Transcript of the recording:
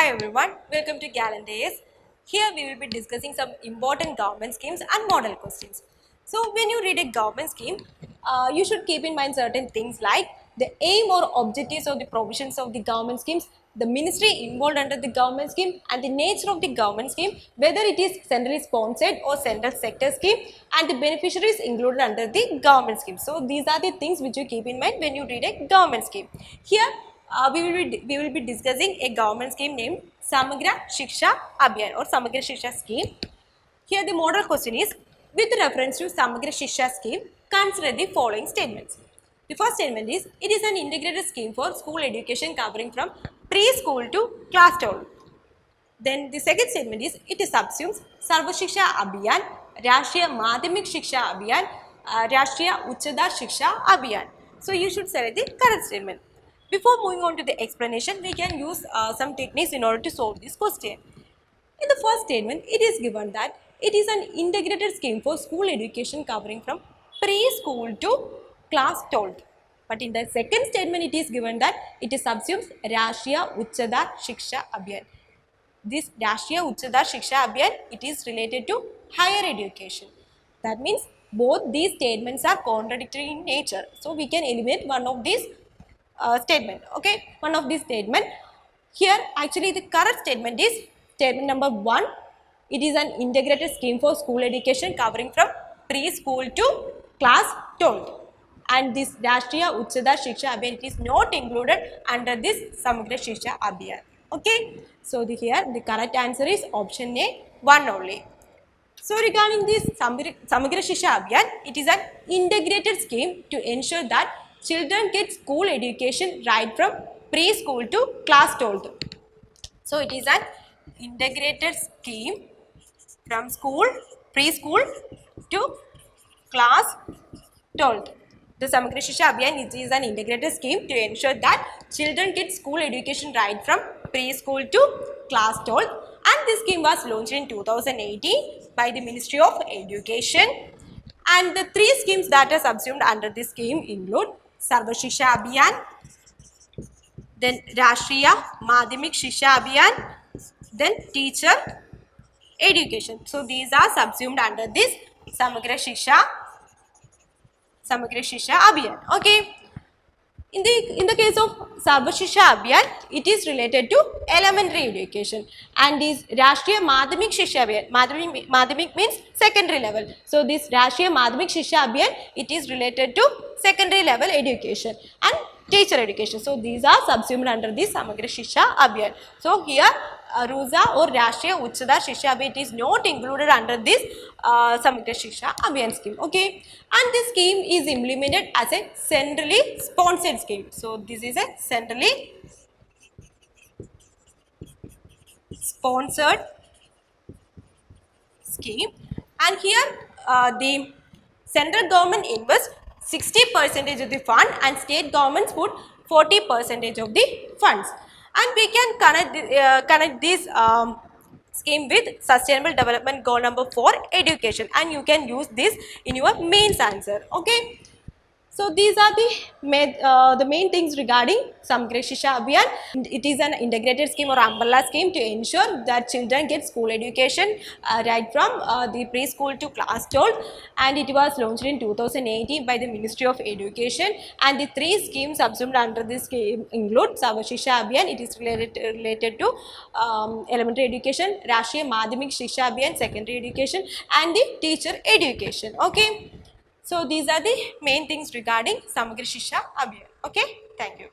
Hi everyone, welcome to Gallant IAS. Here we will be discussing some important government schemes and model questions. So when you read a government scheme, you should keep in mind certain things like the aim or objectives of the provisions of the government schemes, the ministry involved under the government scheme and the nature of the government scheme, whether it is centrally sponsored or central sector scheme and the beneficiaries included under the government scheme. So these are the things which you keep in mind when you read a government scheme. Here we will be discussing a government scheme named Samagra Shiksha Abhiyan or Samagra Shiksha scheme. Here the model question is, with reference to Samagra Shiksha scheme, consider the following statements. The first statement is, it is an integrated scheme for school education covering from preschool to class 12. Then the second statement is, it subsumes Sarva Shiksha Abhiyan, Rashtriya Madhyamik Shiksha Abhiyan, Rashtriya Uchchada Shiksha Abhiyan. So you should select the correct statement. Before moving on to the explanation, we can use some techniques in order to solve this question. In the first statement, it is given that it is an integrated scheme for school education covering from preschool to class 12. But in the second statement, it is given that it subsumes Rashtriya Uchchada Shiksha Abhiyan. This Rashtriya Uchchada Shiksha Abhiyan, it is related to higher education. That means both these statements are contradictory in nature. So we can eliminate one of these statement. Okay, one of these statement. Here actually the correct statement is statement number 1. It is an integrated scheme for school education covering from preschool to class 12. And this Rashtriya Uchchada Shiksha Abhiyan, it is not included under this Samagra Shiksha Abhiyan. Okay, so here the correct answer is option A, 1 only. So regarding this Samagra Shiksha Abhiyan, it is an integrated scheme to ensure that children get school education right from preschool to class 12. So it is an integrated scheme from preschool to class 12. The Samagra Shiksha Abhiyan is an integrated scheme to ensure that children get school education right from preschool to class 12, and this scheme was launched in 2018 by the Ministry of Education. And the 3 schemes that are subsumed under this scheme include Sarva Shiksha Abhiyan, then Rashtriya Madhyamik Shiksha Abhiyan, then teacher education. So these are subsumed under this Samagra Shiksha Abhiyan. Okay. In the case of Sarva Shiksha Abhiyan, it is related to elementary education, and is Rashtriya Madhyamik Shiksha Abhiyan. Madhyamik means secondary level. So this Rashtriya Madhyamik Shiksha Abhiyan, it is related to secondary level education and teacher education. So these are subsumed under this Samagra Shiksha Abhiyan. So here RUSA or Rashtriya Uchchada Shiksha Abhiyan, it is not included under this Samagra Shiksha Abhiyan scheme. Okay, and this scheme is implemented as a centrally sponsored scheme. So this is a centrally sponsored scheme, and here the central government invests 60% of the fund and state governments put 40% of the funds. And we can connect this scheme with sustainable development goal number 4, education, and you can use this in your mains answer. Okay, so these are the main things regarding Samagra Shiksha Abhiyan. It is an integrated scheme or umbrella scheme to ensure that children get school education right from the preschool to class 12, and it was launched in 2018 by the Ministry of Education. And the 3 schemes subsumed under this scheme include Sarva Shiksha Abhiyan, it is related to elementary education, Rashtriya Madhyamik Shiksha Abhiyan, secondary education, and the teacher education. Okay. So these are the main things regarding Samagra Shiksha Abhiyan. Okay, thank you.